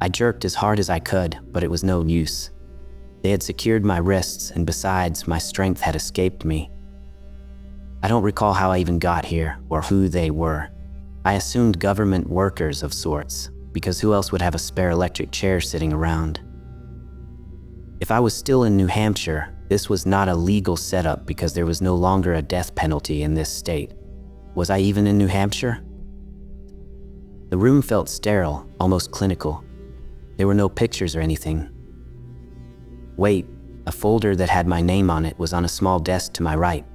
I jerked as hard as I could, but it was no use. They had secured my wrists, and besides, my strength had escaped me. I don't recall how I even got here, or who they were. I assumed government workers of sorts, because who else would have a spare electric chair sitting around? If I was still in New Hampshire, this was not a legal setup because there was no longer a death penalty in this state. Was I even in New Hampshire? The room felt sterile, almost clinical. There were no pictures or anything. Wait, a folder that had my name on it was on a small desk to my right.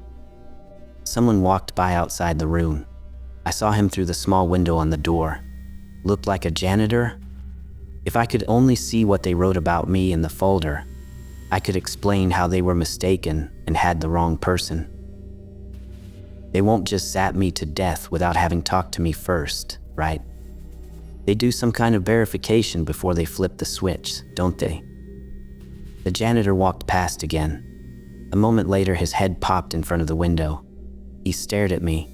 Someone walked by outside the room. I saw him through the small window on the door. Looked like a janitor? If I could only see what they wrote about me in the folder, I could explain how they were mistaken and had the wrong person. They won't just zap me to death without having talked to me first, right? They do some kind of verification before they flip the switch, don't they? The janitor walked past again. A moment later, his head popped in front of the window. He stared at me.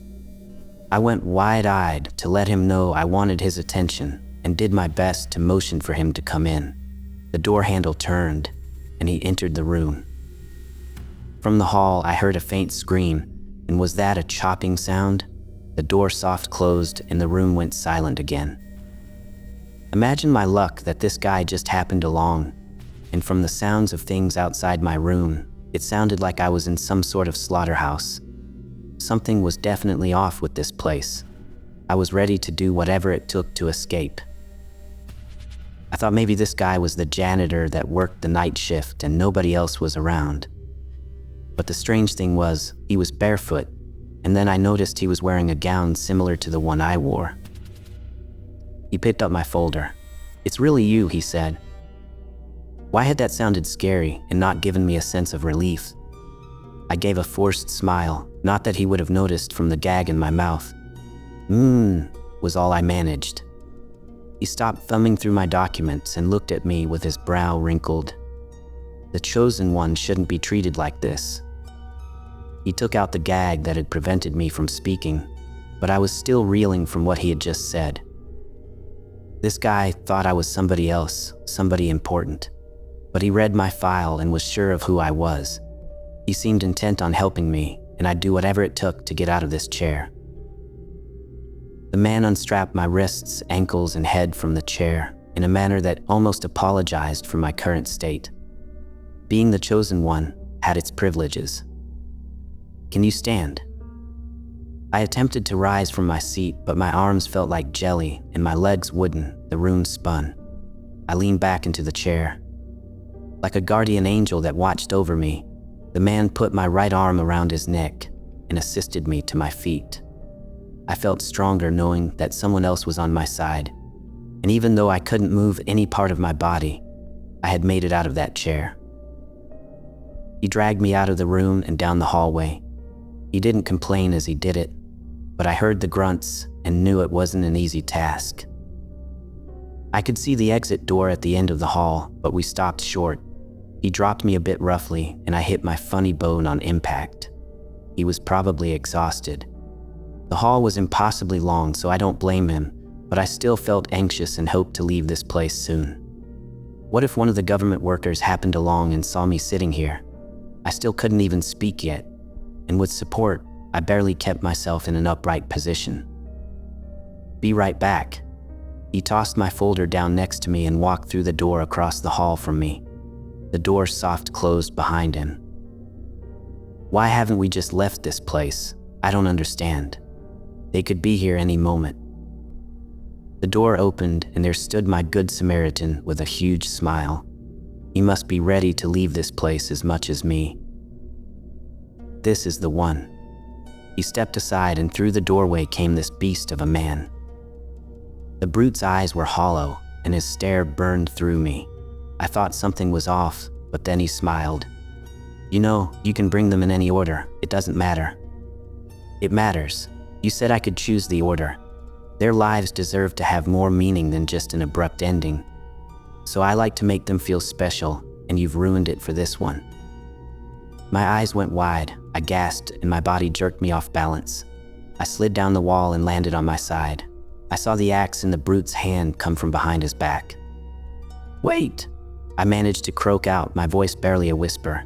I went wide-eyed to let him know I wanted his attention and did my best to motion for him to come in. The door handle turned, and he entered the room. From the hall, I heard a faint scream, and was that a chopping sound? The door soft closed, and the room went silent again. Imagine my luck that this guy just happened along, and from the sounds of things outside my room, it sounded like I was in some sort of slaughterhouse. Something was definitely off with this place. I was ready to do whatever it took to escape. I thought maybe this guy was the janitor that worked the night shift and nobody else was around. But the strange thing was, he was barefoot, and then I noticed he was wearing a gown similar to the one I wore. He picked up my folder. "It's really you," he said. Why had that sounded scary and not given me a sense of relief? I gave a forced smile, not that he would have noticed from the gag in my mouth. Was all I managed. He stopped thumbing through my documents and looked at me with his brow wrinkled. The chosen one shouldn't be treated like this. He took out the gag that had prevented me from speaking, but I was still reeling from what he had just said. This guy thought I was somebody else, somebody important, but he read my file and was sure of who I was. He seemed intent on helping me, and I'd do whatever it took to get out of this chair. The man unstrapped my wrists, ankles, and head from the chair in a manner that almost apologized for my current state. Being the chosen one had its privileges. "Can you stand?" I attempted to rise from my seat, but my arms felt like jelly and my legs wooden. The room spun. I leaned back into the chair. Like a guardian angel that watched over me, the man put my right arm around his neck and assisted me to my feet. I felt stronger knowing that someone else was on my side, and even though I couldn't move any part of my body, I had made it out of that chair. He dragged me out of the room and down the hallway. He didn't complain as he did it, but I heard the grunts and knew it wasn't an easy task. I could see the exit door at the end of the hall, but we stopped short. He dropped me a bit roughly, and I hit my funny bone on impact. He was probably exhausted. The hall was impossibly long, so I don't blame him, but I still felt anxious and hoped to leave this place soon. What if one of the government workers happened along and saw me sitting here? I still couldn't even speak yet, and with support, I barely kept myself in an upright position. "Be right back." He tossed my folder down next to me and walked through the door across the hall from me. The door soft closed behind him. Why haven't we just left this place? I don't understand. They could be here any moment. The door opened and there stood my good Samaritan with a huge smile. He must be ready to leave this place as much as me. This is the one. He stepped aside and through the doorway came this beast of a man. The brute's eyes were hollow and his stare burned through me. I thought something was off, but then he smiled. "You know, you can bring them in any order. It doesn't matter." "It matters. You said I could choose the order. Their lives deserve to have more meaning than just an abrupt ending. So I like to make them feel special, and you've ruined it for this one." My eyes went wide, I gasped, and my body jerked me off balance. I slid down the wall and landed on my side. I saw the axe in the brute's hand come from behind his back. Wait! I managed to croak out, my voice barely a whisper.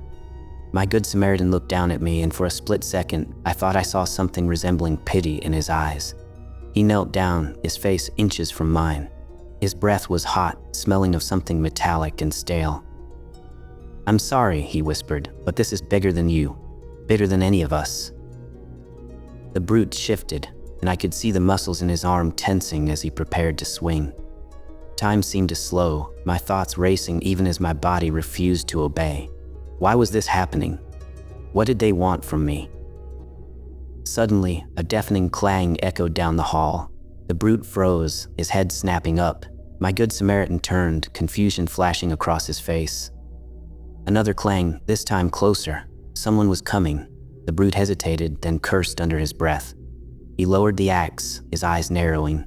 My good Samaritan looked down at me, and for a split second, I thought I saw something resembling pity in his eyes. He knelt down, his face inches from mine. His breath was hot, smelling of something metallic and stale. "I'm sorry," he whispered, "but this is bigger than you. Bigger than any of us." The brute shifted, and I could see the muscles in his arm tensing as he prepared to swing. Time seemed to slow, my thoughts racing even as my body refused to obey. Why was this happening? What did they want from me? Suddenly, a deafening clang echoed down the hall. The brute froze, his head snapping up. My good Samaritan turned, confusion flashing across his face. Another clang, this time closer. Someone was coming. The brute hesitated, then cursed under his breath. He lowered the axe, his eyes narrowing.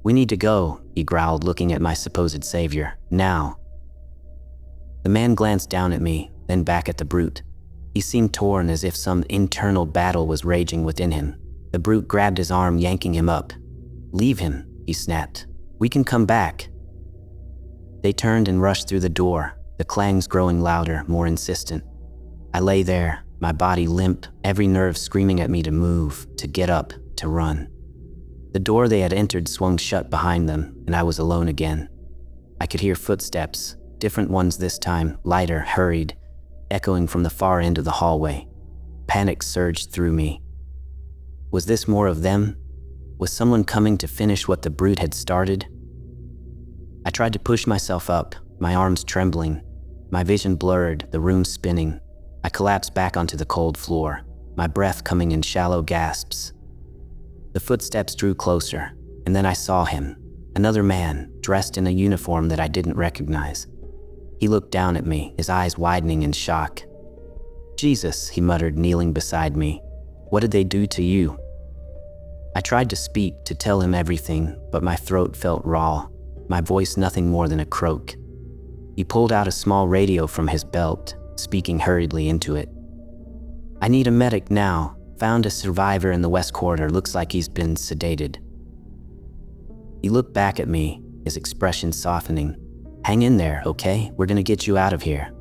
"We need to go," he growled, looking at my supposed savior. "Now." The man glanced down at me, then back at the brute. He seemed torn, as if some internal battle was raging within him. The brute grabbed his arm, yanking him up. "Leave him," he snapped. "We can come back." They turned and rushed through the door, the clangs growing louder, more insistent. I lay there, my body limp, every nerve screaming at me to move, to get up, to run. The door they had entered swung shut behind them, and I was alone again. I could hear footsteps, different ones this time, lighter, hurried, echoing from the far end of the hallway. Panic surged through me. Was this more of them? Was someone coming to finish what the brute had started? I tried to push myself up, my arms trembling, my vision blurred, the room spinning. I collapsed back onto the cold floor, my breath coming in shallow gasps. The footsteps drew closer, and then I saw him, another man, dressed in a uniform that I didn't recognize. He looked down at me, his eyes widening in shock. "Jesus," he muttered, kneeling beside me. "What did they do to you?" I tried to speak, to tell him everything, but my throat felt raw, my voice nothing more than a croak. He pulled out a small radio from his belt, speaking hurriedly into it. "I need a medic now. Found a survivor in the West Corridor. Looks like he's been sedated." He looked back at me, his expression softening. "Hang in there, okay? We're gonna get you out of here."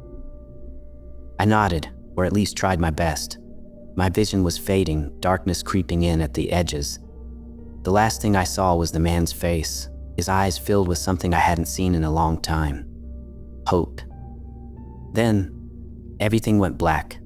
I nodded, or at least tried my best. My vision was fading, darkness creeping in at the edges. The last thing I saw was the man's face, his eyes filled with something I hadn't seen in a long time. Hope. Then, everything went black.